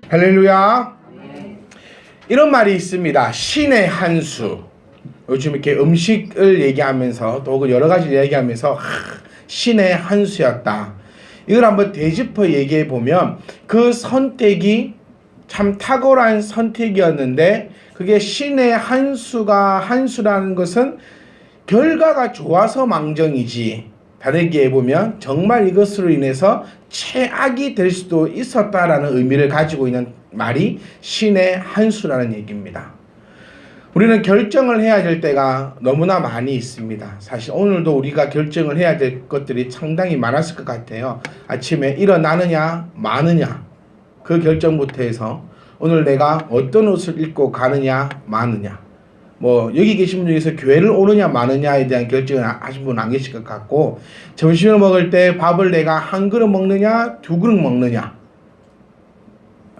할렐루야. 이런 말이 있습니다. 신의 한 수. 요즘 이렇게 음식을 얘기하면서 또 여러 가지 얘기하면서 신의 한 수였다. 이걸 한번 되짚어 얘기해 보면 그 선택이 참 탁월한 선택이었는데 그게 신의 한 수라는 것은 결과가 좋아서 망정이지, 다르게 해보면 정말 이것으로 인해서 최악이 될 수도 있었다라는 의미를 가지고 있는 말이 신의 한 수라는 얘기입니다. 우리는 결정을 해야 될 때가 너무나 많이 있습니다. 사실 오늘도 우리가 결정을 해야 될 것들이 상당히 많았을 것 같아요. 아침에 일어나느냐 마느냐, 그 결정부터 해서 오늘 내가 어떤 옷을 입고 가느냐 마느냐, 뭐 여기 계신 분 중에서 교회를 오느냐 마느냐에 대한 결정을 하신 분 안 계실 것 같고, 점심을 먹을 때 밥을 내가 한 그릇 먹느냐 두 그릇 먹느냐,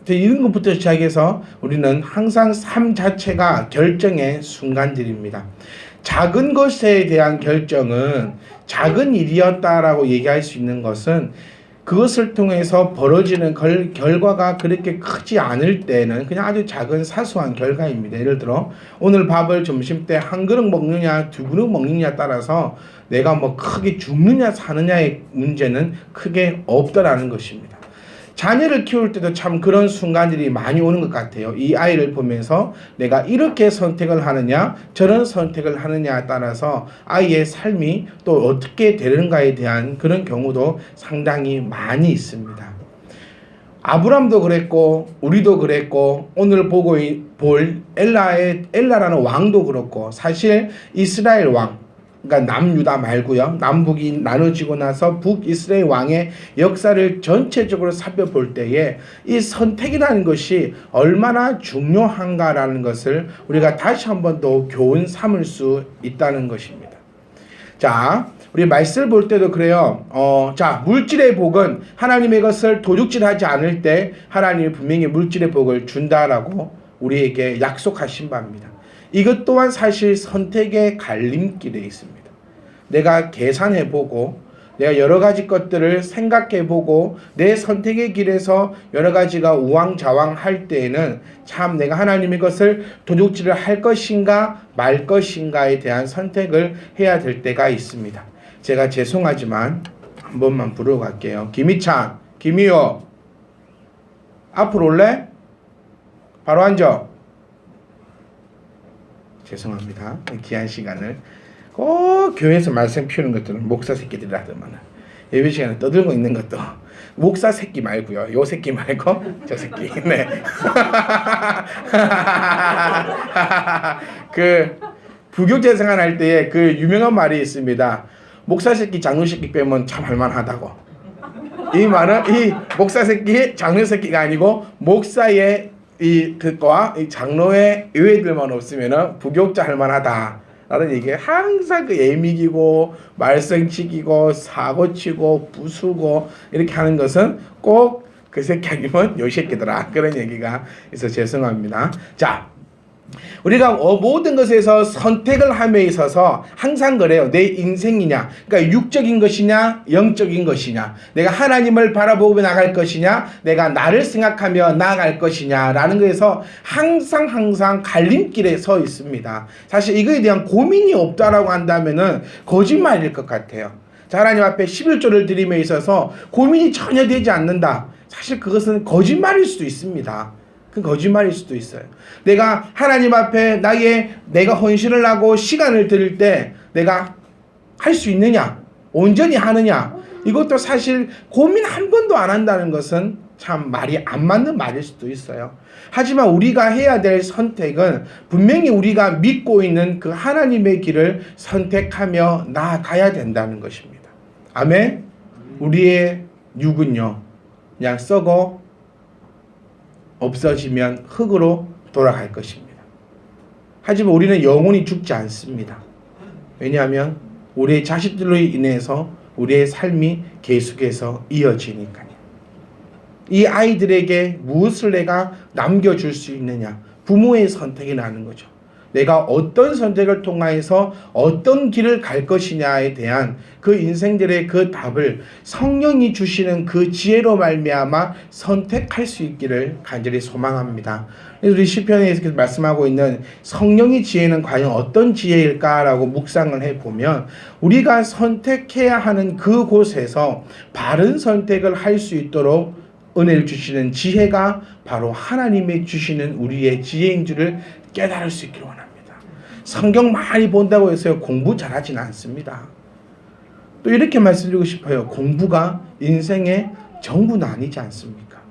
이런 것부터 시작해서 우리는 항상 삶 자체가 결정의 순간들입니다. 작은 것에 대한 결정은 작은 일이었다라고 얘기할 수 있는 것은 그것을 통해서 벌어지는 결과가 그렇게 크지 않을 때는 그냥 아주 작은 사소한 결과입니다. 예를 들어 오늘 밥을 점심 때 한 그릇 먹느냐 두 그릇 먹느냐에 따라서 내가 뭐 크게 죽느냐 사느냐의 문제는 크게 없다라는 것입니다. 자녀를 키울 때도 참 그런 순간들이 많이 오는 것 같아요. 이 아이를 보면서 내가 이렇게 선택을 하느냐 저런 선택을 하느냐에 따라서 아이의 삶이 또 어떻게 되는가에 대한 그런 경우도 상당히 많이 있습니다. 아브람도 그랬고 우리도 그랬고 오늘 볼 엘라라는 왕도 그렇고, 사실 이스라엘 왕, 그러니까 남유다 말고요, 남북이 나눠지고 나서 북이스라엘 왕의 역사를 전체적으로 살펴볼 때에 이 선택이라는 것이 얼마나 중요한가라는 것을 우리가 다시 한번 더 교훈 삼을 수 있다는 것입니다. 자, 우리 말씀을 볼 때도 그래요. 자, 물질의 복은 하나님의 것을 도둑질하지 않을 때 하나님이 분명히 물질의 복을 준다라고 우리에게 약속하신 바입니다. 이것 또한 사실 선택의 갈림길에 있습니다. 내가 계산해보고 내가 여러 가지 것들을 생각해보고 내 선택의 길에서 여러 가지가 우왕좌왕할 때에는 참 내가 하나님의 것을 도둑질을 할 것인가 말 것인가에 대한 선택을 해야 될 때가 있습니다. 제가 죄송하지만 한 번만 부르고 갈게요. 김희찬, 김희호, 앞으로 올래? 바로 앉아. 죄송합니다. 귀한 시간을 꼭 교회에서 말씀 피우는 것들은 목사 새끼들이라 하더만, 예배 시간에 떠들고 있는 것도 목사 새끼 말고요, 요 새끼 말고 저 새끼. 네. 그 부교제 생활할 때에 그 유명한 말이 있습니다. 목사 새끼 장로 새끼 빼면 참 할만하다고. 이 말은 이 목사 새끼 장로 새끼가 아니고 목사의 그거와 이 장로의 의외들만 없으면은 부교육자 할만하다 라는 얘기에 항상 그 예미기고 말썽치기고 사고치고 부수고 이렇게 하는 것은 꼭 그 새끼 아니면 요 새끼더라, 그런 얘기가 있어서 죄송합니다. 자, 우리가 모든 것에서 선택을 함에 있어서 항상 그래요. 내 인생이냐, 그러니까 육적인 것이냐 영적인 것이냐, 내가 하나님을 바라보고 나갈 것이냐 내가 나를 생각하며 나아갈 것이냐 라는 것에서 항상 갈림길에 서 있습니다. 사실 이거에 대한 고민이 없다라고 한다면은 거짓말일 것 같아요. 자, 하나님 앞에 11조를 드림에 있어서 고민이 전혀 되지 않는다, 사실 그것은 거짓말일 수도 있습니다. 그 거짓말일 수도 있어요. 내가 하나님 앞에 내가 헌신을 하고 시간을 드릴 때 내가 할 수 있느냐, 온전히 하느냐, 이것도 사실 고민 한 번도 안 한다는 것은 참 말이 안 맞는 말일 수도 있어요. 하지만 우리가 해야 될 선택은 분명히 우리가 믿고 있는 그 하나님의 길을 선택하며 나아가야 된다는 것입니다. 아멘. 우리의 육은요 그냥 썩어 없어지면 흙으로 돌아갈 것입니다. 하지만 우리는 영원히 죽지 않습니다. 왜냐하면 우리의 자식들로 인해서 우리의 삶이 계속해서 이어지니까요. 이 아이들에게 무엇을 내가 남겨줄 수 있느냐, 부모의 선택이 나는 거죠. 내가 어떤 선택을 통하여서 어떤 길을 갈 것이냐에 대한 그 인생들의 그 답을 성령이 주시는 그 지혜로 말미암아 선택할 수 있기를 간절히 소망합니다. 그래서 우리 시편에서 말씀하고 있는 성령의 지혜는 과연 어떤 지혜일까라고 묵상을 해보면 우리가 선택해야 하는 그곳에서 바른 선택을 할 수 있도록 은혜를 주시는 지혜가 바로 하나님이 주시는 우리의 지혜인 줄을 깨달을 수 있기를 원합니다. 성경 많이 본다고 해서 공부 잘하지는 않습니다. 또 이렇게 말씀드리고 싶어요. 공부가 인생의 전부는 아니지 않습니까?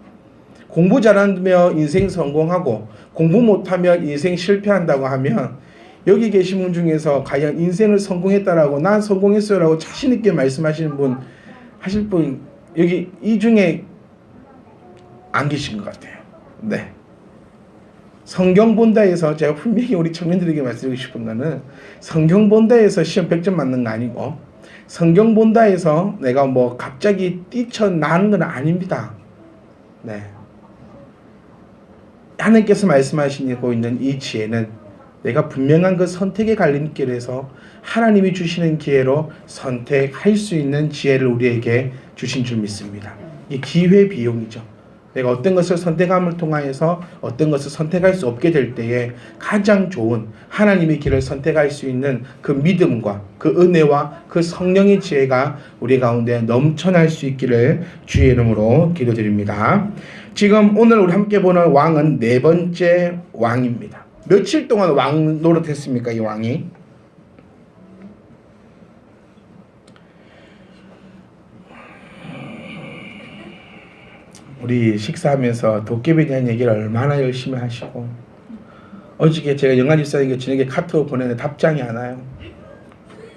공부 잘하면 인생 성공하고 공부 못하면 인생 실패한다고 하면 여기 계신 분 중에서 과연 인생을 성공했다라고 난 성공했어요라고 자신 있게 말씀하시는 분 하실 분 여기 이 중에 안 계신 것 같아요. 네. 성경 본다에서 제가 분명히 우리 청년들에게 말씀드리고 싶은 거는 성경 본다에서 시험 100점 맞는 거 아니고 성경 본다에서 내가 뭐 갑자기 뛰쳐나는 건 아닙니다. 네. 하나님께서 말씀하시고 있는 이 지혜는 내가 분명한 그 선택의 갈림길에서 하나님이 주시는 기회로 선택할 수 있는 지혜를 우리에게 주신 줄 믿습니다. 이 기회 비용이죠. 내가 어떤 것을 선택함을 통하여서 어떤 것을 선택할 수 없게 될 때에 가장 좋은 하나님의 길을 선택할 수 있는 그 믿음과 그 은혜와 그 성령의 지혜가 우리 가운데 넘쳐날 수 있기를 주의 이름으로 기도드립니다. 지금 오늘 우리 함께 보는 왕은 네 번째 왕입니다. 며칠 동안 왕 노릇했습니까? 이 왕이? 우리 식사하면서 도깨비에 대한 얘기를 얼마나 열심히 하시고 어저께 제가 영환 집사님께 저녁에 카톡 보내는데 답장이 안 와요.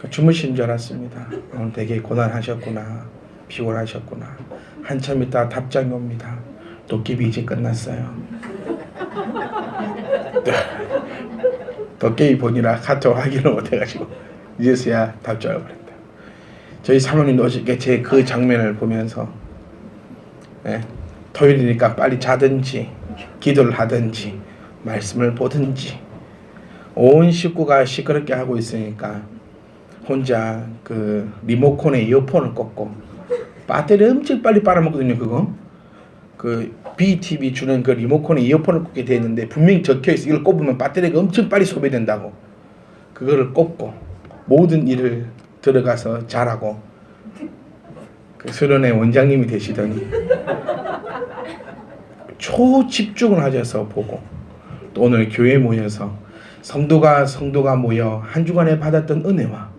주무신 줄 알았습니다. 오늘 되게 고난하셨구나. 피곤하셨구나. 한참 있다 답장이 옵니다. 도깨비 이제 끝났어요. 도깨비 보니라 카톡 확인을 못해가지고 이제서야 답장을 보냈다. 저희 사모님도 어저께 제 그 장면을 보면서 토요일이니까 빨리 자든지 기도를 하든지 말씀을 보든지 온 식구가 시끄럽게 하고 있으니까 혼자 그 리모컨에 이어폰을 꽂고 배터리 엄청 빨리 빨아먹거든요. 그거 그 BTV 주는 그 리모컨에 이어폰을 꽂게 돼 있는데 분명히 적혀있어. 이걸 꼽으면 배터리가 엄청 빨리 소비된다고. 그거를 꽂고 모든 일을 들어가서 잘하고 그 수련회 원장님이 되시더니 초집중을 하셔서 보고 또 오늘 교회에 모여서 성도가 모여 한 주간에 받았던 은혜와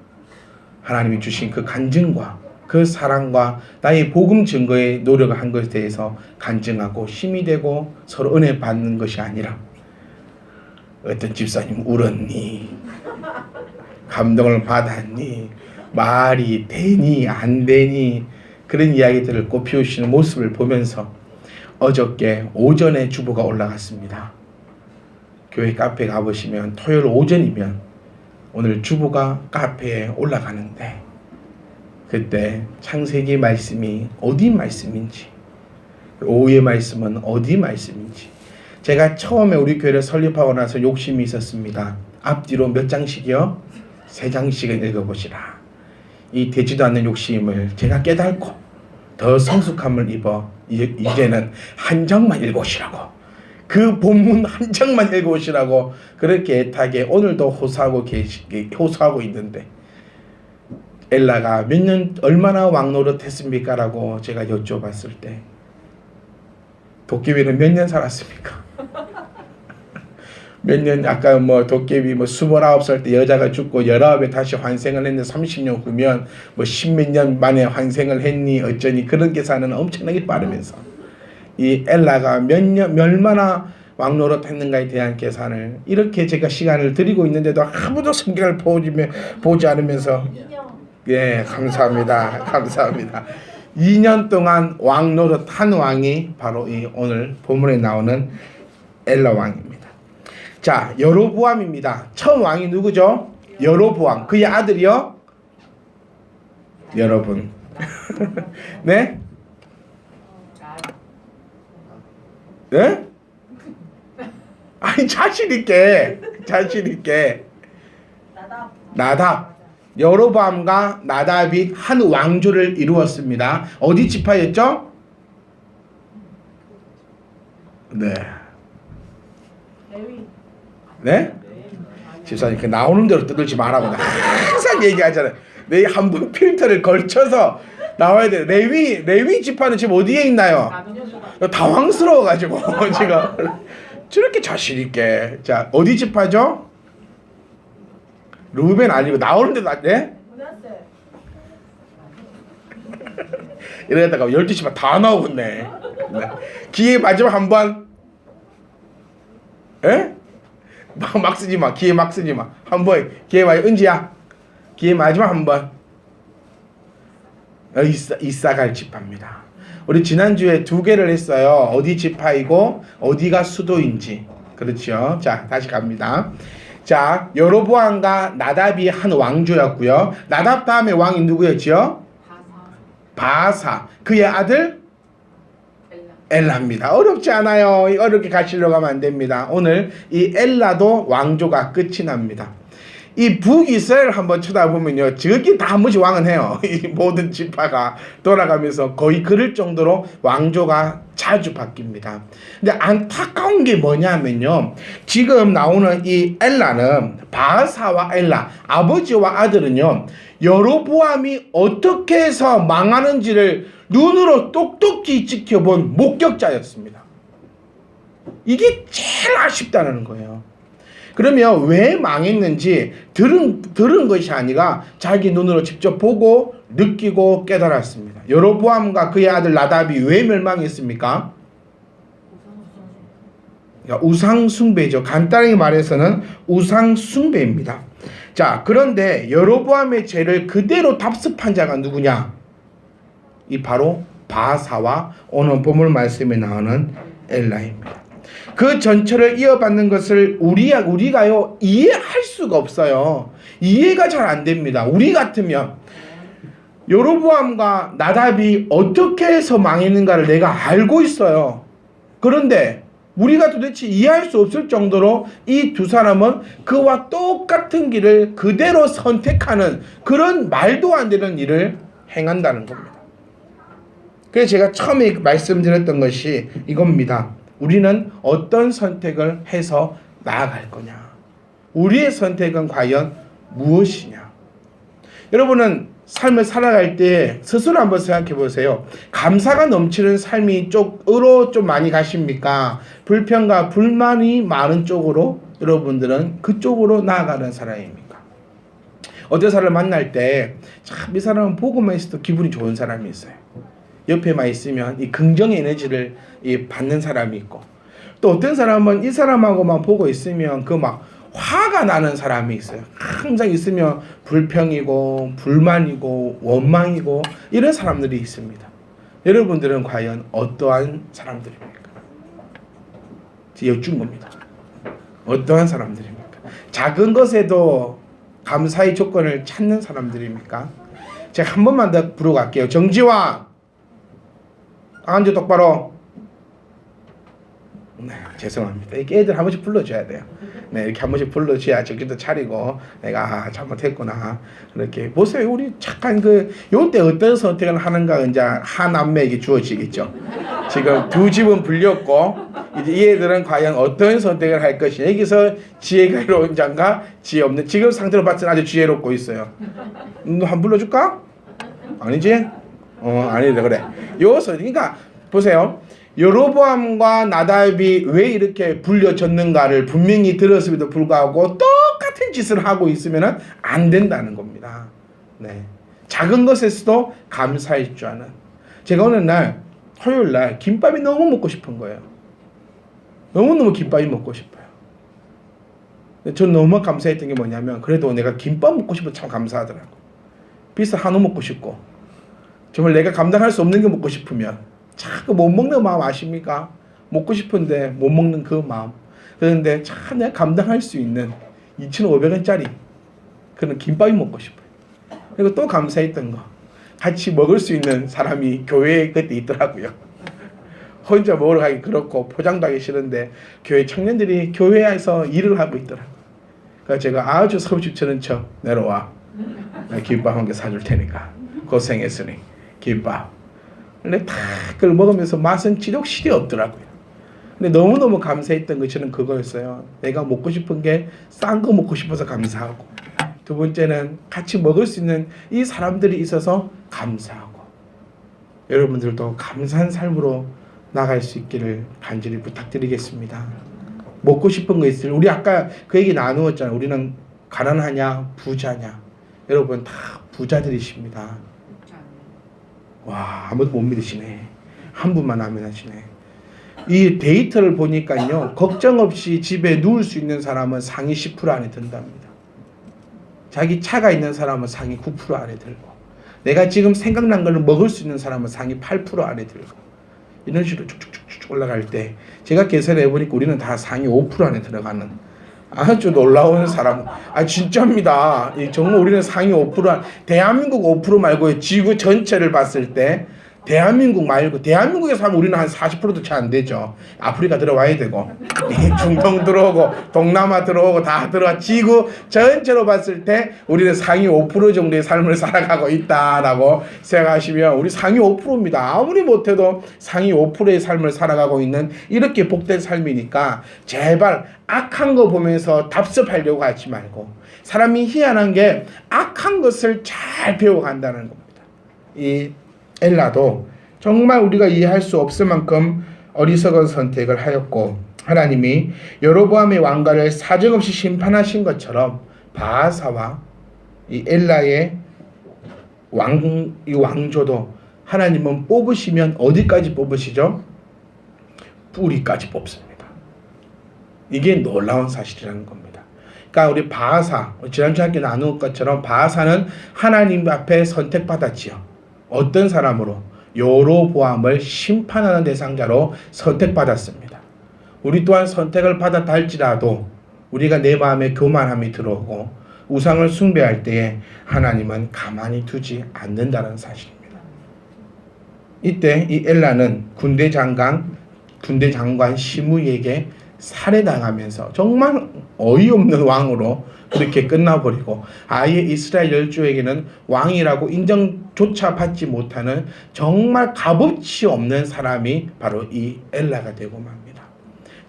하나님이 주신 그 간증과 그 사랑과 나의 복음 증거에 노력을 한 것에 대해서 간증하고 힘이 되고 서로 은혜 받는 것이 아니라 어떤 집사님 울었니? 감동을 받았니? 말이 되니 안 되니? 그런 이야기들을 꽃피우시는 모습을 보면서 어저께 오전에 주보가 올라갔습니다. 교회 카페 가보시면 토요일 오전이면 오늘 주보가 카페에 올라가는데 그때 창세기 말씀이 어디 말씀인지 오후의 말씀은 어디 말씀인지 제가 처음에 우리 교회를 설립하고 나서 욕심이 있었습니다. 앞뒤로 몇 장씩이요? 3장씩은 읽어보시라. 이 되지도 않는 욕심을 제가 깨닫고 더 성숙함을 입어 이제는 한 장만 읽어오시라고 그 본문 한 장만 읽어오시라고 그렇게 애타게 오늘도 호소하고 있는데 엘라가 몇 년 얼마나 왕노릇 했습니까? 라고 제가 여쭤봤을 때 도깨비는 몇 년 살았습니까? 몇 년 아까 뭐 도깨비 뭐 29살 때 여자가 죽고 19에 다시 환생을 했는데 30년 후면 뭐 10몇 년 만에 환생을 했니 어쩌니 그런 계산은 엄청나게 빠르면서 이 엘라가 얼마나 왕노릇 했는가에 대한 계산을 이렇게 제가 시간을 드리고 있는데도 아무도 성경을 보지 않으면서 예 감사합니다. 감사합니다. 2년 동안 왕노릇 한 왕이 바로 이 오늘 본문에 나오는 엘라 왕입니다. 자, 여로보암입니다. 처음 왕이 누구죠? 여로보암. 그의 아들이요? 여러분. 네? 네? 아니 자신 있게 자신 있게. 나답. 여로보암과 나답이 한 왕조를 이루었습니다. 어디 지파였죠? 네. 네? 집사님 그 나오는 대로 뜯을지 말라고 항상 얘기하잖아요. 내 한번 필터를 걸쳐서 나와야 돼. 레위 지파는 지금 어디에 있나요? 당황스러워가지고 지금 저렇게 자신 있게. 자, 어디 지파죠? 루벤 아니고 나오는 데도 안 돼? 이러다가 12시만 다 나오겠네. 네. 기회 마지막 한 번. 에? 막 쓰지 마. 기회 막 쓰지 마. 한 번. 기회 마지막. 은지야. 기회 마지막 한 번. 이사갈 지파입니다. 우리 지난주에 2개를 했어요. 어디 지파이고 어디가 수도인지. 그렇죠. 자, 다시 갑니다. 자, 여로보암과 나답이 한 왕조였고요. 나답 다음에 왕이 누구였죠? 바사. 그의 아들 엘라입니다. 어렵지 않아요. 어렵게 가시려고 하면 안 됩니다. 오늘 이 엘라도 왕조가 끝이 납니다. 이 북이스라엘 한번 쳐다보면요, 저기 다 한 번씩 왕은 해요. 이 모든 지파가 돌아가면서 거의 그럴 정도로 왕조가 자주 바뀝니다. 근데 안타까운 게 뭐냐면요, 지금 나오는 이 엘라는, 바하사와 엘라, 아버지와 아들은요, 여로보암이 어떻게 해서 망하는지를 눈으로 똑똑히 지켜본 목격자였습니다. 이게 제일 아쉽다는 거예요. 그러면 왜 망했는지 들은 것이 아니라 자기 눈으로 직접 보고 느끼고 깨달았습니다. 여로보암과 그의 아들 나답이 왜 멸망했습니까? 우상 숭배죠. 간단하게 말해서는 우상 숭배입니다. 자, 그런데 여로보암의 죄를 그대로 답습한 자가 누구냐? 이 바로 바하사와 오늘 본문 말씀에 나오는 엘라입니다. 그 전철을 이어받는 것을 우리가요 이해할 수가 없어요. 이해가 잘 안 됩니다. 우리 같으면 여로보암과 나답이 어떻게 해서 망했는가를 내가 알고 있어요. 그런데 우리가 도대체 이해할 수 없을 정도로 이 두 사람은 그와 똑같은 길을 그대로 선택하는 그런 말도 안 되는 일을 행한다는 겁니다. 그래서 제가 처음에 말씀드렸던 것이 이겁니다. 우리는 어떤 선택을 해서 나아갈 거냐? 우리의 선택은 과연 무엇이냐? 여러분은 삶을 살아갈 때 스스로 한번 생각해 보세요. 감사가 넘치는 삶이 쪽으로 좀 많이 가십니까? 불평과 불만이 많은 쪽으로 여러분들은 그쪽으로 나아가는 사람입니까? 어떤 사람을 만날 때 참 이 사람은 보고만 있어도 기분이 좋은 사람이 있어요. 옆에만 있으면 이 긍정의 에너지를 받는 사람이 있고, 또 어떤 사람은 이 사람하고만 보고 있으면 그 막 화가 나는 사람이 있어요. 항상 있으면 불평이고 불만이고 원망이고 이런 사람들이 있습니다. 여러분들은 과연 어떠한 사람들입니까? 여쭌 겁니다. 어떠한 사람들입니까? 작은 것에도 감사의 조건을 찾는 사람들입니까? 제가 한 번만 더 부르고 갈게요. 정지화, 앉아 똑바로. 네, 죄송합니다. 이렇게 애들 한 번씩 불러줘야 돼요. 네, 이렇게 한 번씩 불러줘야 정신도 차리고 내가 잘못했구나. 이렇게 보세요. 우리 착한 요때 어떤 선택을 하는가 이제 한 남매에게 주어지겠죠. 지금 두 집은 불렸고 이제 이 애들은 과연 어떤 선택을 할 것이냐. 여기서 지혜가 이로운 자인가 지혜 없는. 지금 상태로 봤을 때 아주 지혜롭고 있어요. 한 불러줄까? 아니지? 아니다. 그래. 그러니까 보세요. 여로보암과 나답이 왜 이렇게 불려졌는가를 분명히 들었음에도 불구하고 똑같은 짓을 하고 있으면 안 된다는 겁니다. 네. 작은 것에서도 감사할 줄 아는. 제가 어느 날 토요일 날 김밥이 너무 먹고 싶은 거예요. 너무너무 김밥이 먹고 싶어요. 전 너무 감사했던 게 뭐냐면, 그래도 내가 김밥 먹고 싶어서 참 감사하더라고. 비싼 한우 먹고 싶고, 정말 내가 감당할 수 없는 게 먹고 싶으면 자꾸 못 먹는 마음 아십니까? 먹고 싶은데 못 먹는 그 마음. 그런데 참 내가 감당할 수 있는 2,500원짜리 그런 김밥이 먹고 싶어요. 그리고 또 감사했던 거, 같이 먹을 수 있는 사람이 교회에 그때 있더라고요. 혼자 먹으러 가기 그렇고 포장도 하기 싫은데 교회 청년들이 교회에서 일을 하고 있더라고요. 그래서 제가 아주 30,000원 쳐 내려와. 김밥 한 개 사줄 테니까. 고생했으니 김밥. 근데 다 그걸 먹으면서 맛은 지독실이 없더라고요. 근데 너무너무 감사했던 것 저는 그거였어요. 내가 먹고 싶은 게 싼 거 먹고 싶어서 감사하고, 두 번째는 같이 먹을 수 있는 이 사람들이 있어서 감사하고, 여러분들도 감사한 삶으로 나갈 수 있기를 간절히 부탁드리겠습니다. 먹고 싶은 거 있을, 우리 아까 그 얘기 나누었잖아요. 우리는 가난하냐 부자냐. 여러분 다 부자들이십니다. 와, 아무도 못 믿으시네. 한 분만 아멘 하시네. 이 데이터를 보니까요, 걱정 없이 집에 누울 수 있는 사람은 상위 10% 안에 든답니다. 자기 차가 있는 사람은 상위 9% 안에 들고, 내가 지금 생각난 걸 먹을 수 있는 사람은 상위 8% 안에 들고, 이런 식으로 쭉쭉쭉 올라갈 때 제가 계산해 보니까 우리는 다 상위 5% 안에 들어가는 아주 놀라운 사람. 진짜입니다. 정말 우리는 상위 5%, 대한민국 5% 말고 지구 전체를 봤을 때 대한민국 말고, 대한민국에서 하면 우리는 한 40%도 채 안 되죠. 아프리카 들어와야 되고, 중동 들어오고, 동남아 들어오고, 다 들어와. 지구 전체로 봤을 때 우리는 상위 5% 정도의 삶을 살아가고 있다라고 생각하시면, 우리 상위 5%입니다. 아무리 못해도 상위 5%의 삶을 살아가고 있는 이렇게 복된 삶이니까, 제발 악한 거 보면서 답습하려고 하지 말고, 사람이 희한한 게 악한 것을 잘 배워간다는 겁니다. 이 엘라도 정말 우리가 이해할 수 없을 만큼 어리석은 선택을 하였고, 하나님이 여로보암의 왕가를 사정없이 심판하신 것처럼 바하사와 이 엘라의 이 왕조도 하나님은 뽑으시면 어디까지 뽑으시죠? 뿌리까지 뽑습니다. 이게 놀라운 사실이라는 겁니다. 그러니까 우리 바하사, 지난주에 함께 나눈 것처럼 바하사는 하나님 앞에 선택받았지요. 어떤 사람으로? 여로보암을 심판하는 대상자로 선택받았습니다. 우리 또한 선택을 받았다 할지라도 우리가 내 마음에 교만함이 들어오고 우상을 숭배할 때에 하나님은 가만히 두지 않는다는 사실입니다. 이때 이 엘라는 군대 장관 시므이에게 살해당하면서 정말 어이없는 왕으로 그렇게 끝나버리고, 아예 이스라엘 열조에게는 왕이라고 인정조차 받지 못하는 정말 값어치 없는 사람이 바로 이 엘라가 되고 맙니다.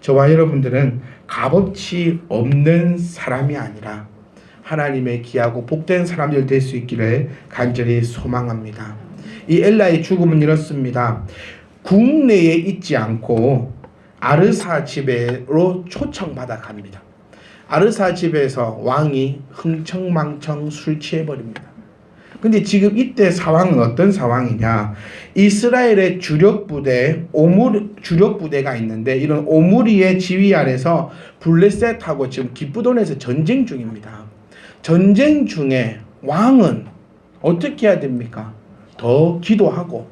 저와 여러분들은 값어치 없는 사람이 아니라 하나님의 귀하고 복된 사람들 될 수 있기를 간절히 소망합니다. 이 엘라의 죽음은 이렇습니다. 국내에 있지 않고 아르사 집에로 초청받아 갑니다. 아르사 집에서 왕이 흥청망청 술 취해버립니다. 근데 지금 이때 상황은 어떤 상황이냐? 이스라엘의 주력 부대가 있는데, 이런 오므리의 지휘 아래서 블레셋하고 지금 기브돈에서 전쟁 중입니다. 전쟁 중에 왕은 어떻게 해야 됩니까? 더 기도하고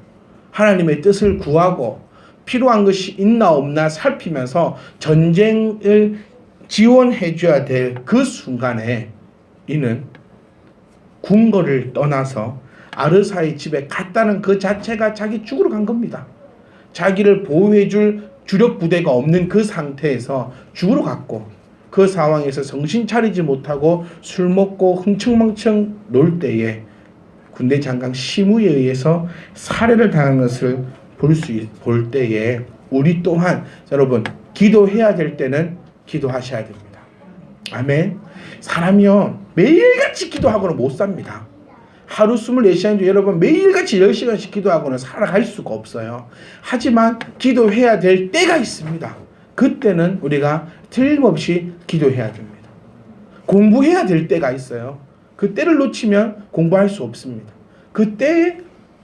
하나님의 뜻을 구하고 필요한 것이 있나 없나 살피면서 전쟁을 지원해 줘야 될 그 순간에 이는 궁궐을 떠나서 아르사의 집에 갔다는 그 자체가 자기 죽으러 간 겁니다. 자기를 보호해 줄 주력 부대가 없는 그 상태에서 죽으러 갔고, 그 상황에서 정신 차리지 못하고 술 먹고 흥청망청 놀 때에 군대 장관 시므이에 의해서 살해를 당한 것을 볼 때에 우리 또한 여러분 기도해야 될 때는 기도하셔야 됩니다. 아멘. 사람이요 매일같이 기도하고는 못 삽니다. 하루 24시간 중 여러분 매일같이 10시간씩 기도하고는 살아갈 수가 없어요. 하지만 기도해야 될 때가 있습니다. 그때는 우리가 틀림없이 기도해야 됩니다. 공부해야 될 때가 있어요. 그 때를 놓치면 공부할 수 없습니다. 그때에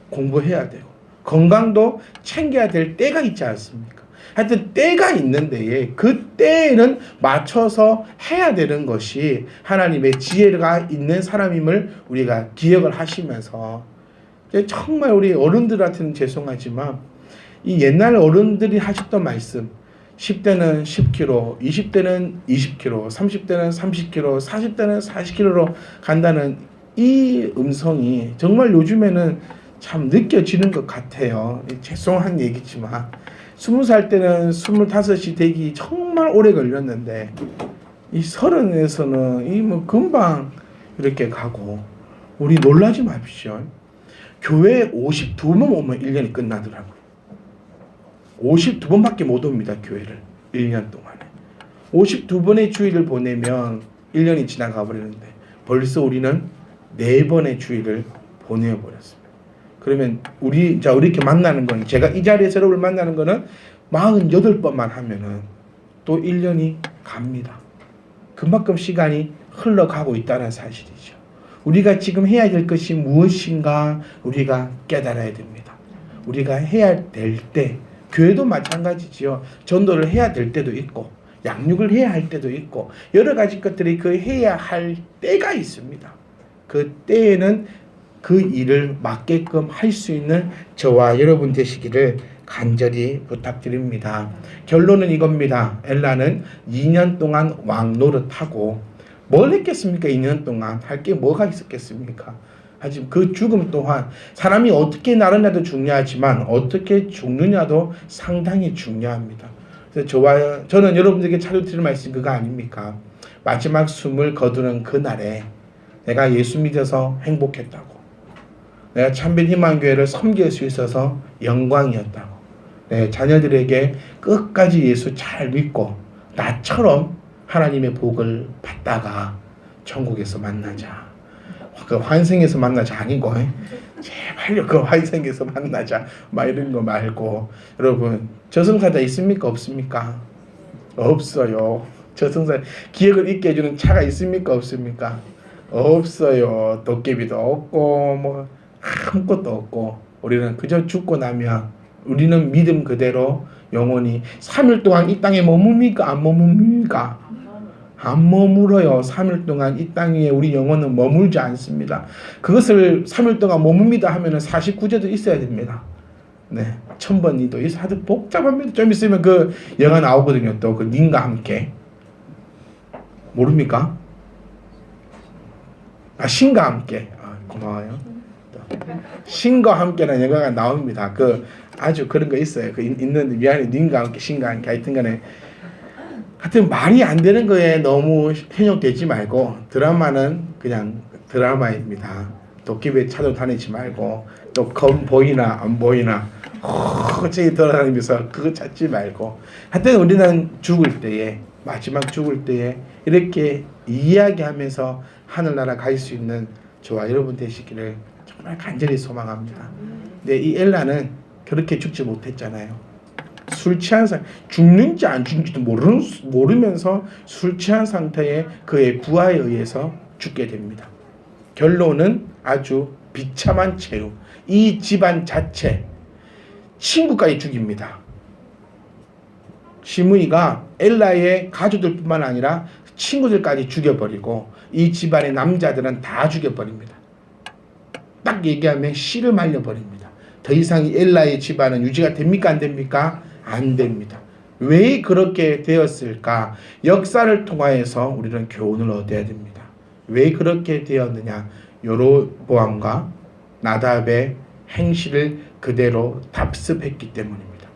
공부해야 돼요. 건강도 챙겨야 될 때가 있지 않습니까? 하여튼 때가 있는데 그 때에는 맞춰서 해야 되는 것이 하나님의 지혜가 있는 사람임을 우리가 기억을 하시면서, 정말 우리 어른들한테는 죄송하지만 이 옛날 어른들이 하셨던 말씀, 10대는 10km, 20대는 20km, 30대는 30km, 40대는 40km로 간다는 이 음성이 정말 요즘에는 참 느껴지는 것 같아요. 죄송한 얘기지만 20살 때는 25이 되기 정말 오래 걸렸는데 이 30에서는 이 뭐 금방 이렇게 가고 우리 놀라지 마십시오. 교회에 52번 오면 1년이 끝나더라고요. 52번밖에 못 옵니다. 교회를 1년 동안에 52번의 주일을 보내면 1년이 지나가 버리는데 벌써 우리는 4번의 주일을 보내버렸습니다. 그러면 우리 이렇게 만나는 건, 제가 이 자리에서 여러분을 만나는 거는 48번만 하면은 또 1년이 갑니다. 그만큼 시간이 흘러가고 있다는 사실이죠. 우리가 지금 해야 될 것이 무엇인가 우리가 깨달아야 됩니다. 우리가 해야 될 때, 교회도 마찬가지지요. 전도를 해야 될 때도 있고 양육을 해야 할 때도 있고 여러 가지 것들이 그 해야 할 때가 있습니다. 그 때에는 그 일을 맞게끔 할 수 있는 저와 여러분 되시기를 간절히 부탁드립니다. 결론은 이겁니다. 엘라는 2년 동안 왕 노릇하고 뭘 했겠습니까? 2년 동안 할 게 뭐가 있었겠습니까? 하지만 그 죽음 또한 사람이 어떻게 날아나도 중요하지만 어떻게 죽느냐도 상당히 중요합니다. 그래서 저는 여러분들에게 차려드릴 말씀이 그거 아닙니까? 마지막 숨을 거두는 그날에 내가 예수 믿어서 행복했다고, 내가 참된 희망교회를 섬길 수 있어서 영광이었다고, 내 자녀들에게 끝까지 예수 잘 믿고 나처럼 하나님의 복을 받다가 천국에서 만나자. 그 환생에서 만나자 아니고 제발요 그 환생에서 만나자 막 이런 거 말고, 여러분 저승사자 있습니까? 없습니까? 없어요. 저승사 기억을 잊게 해주는 차가 있습니까? 없습니까? 없어요. 도깨비도 없고 뭐 아무것도 없고 우리는 그저 죽고 나면 우리는 믿음 그대로 영원히 3일 동안 이 땅에 머뭅니까? 안 머뭅니까? 안 머물어요. 3일 동안 이 땅 위에 우리 영혼은 머물지 않습니다. 그것을 3일 동안 머뭅니다 하면은 49제도 있어야 됩니다. 네, 1000번이도 있어. 하도 복잡합니다. 좀 있으면 그 영화 나오거든요. 또 그 님과 함께. 모릅니까? 신과 함께. 고마워요. 신과 함께라는 영화가 나옵니다. 그 아주 그런 거 있어요. 그 있는데 미안해. 님과 함께, 신과 함께. 하여튼간에 말이 안 되는 거에 너무 현혹되지 말고 드라마는 그냥 드라마입니다. 도깨비 찾아다니지 말고 또 검 보이나 안 보이나 저기 돌아다니면서 그거 찾지 말고, 하여튼 우리는 죽을 때에, 마지막 죽을 때에 이렇게 이야기하면서 하늘나라 갈 수 있는 저와 여러분 되시기를 정말 간절히 소망합니다. 근데 이 엘라는 그렇게 죽지 못했잖아요. 술 취한 상태, 죽는지 안 죽는지도 모르면서 술 취한 상태에 그의 부하에 의해서 죽게 됩니다. 결론은 아주 비참한 최후. 이 집안 자체, 친구까지 죽입니다. 시므이가 엘라의 가족들뿐만 아니라 친구들까지 죽여버리고 이 집안의 남자들은 다 죽여버립니다. 딱 얘기하면 씨를 말려버립니다. 더 이상 이 엘라의 집안은 유지가 됩니까? 안 됩니까? 안 됩니다. 왜 그렇게 되었을까? 역사를 통하여서 우리는 교훈을 얻어야 됩니다. 왜 그렇게 되었느냐? 여로보암과 나답의 행실을 그대로 답습했기 때문입니다.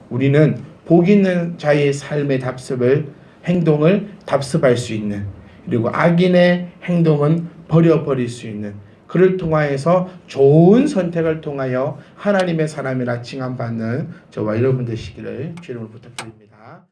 우리는 복 있는 자의 삶의 답습을, 행동을 답습할 수 있는, 그리고 악인의 행동은 버려버릴 수 있는, 그를 통하여서 좋은 선택을 통하여 하나님의 사람이라 칭함받는 저와 여러분 되시기를 주님을 부탁드립니다.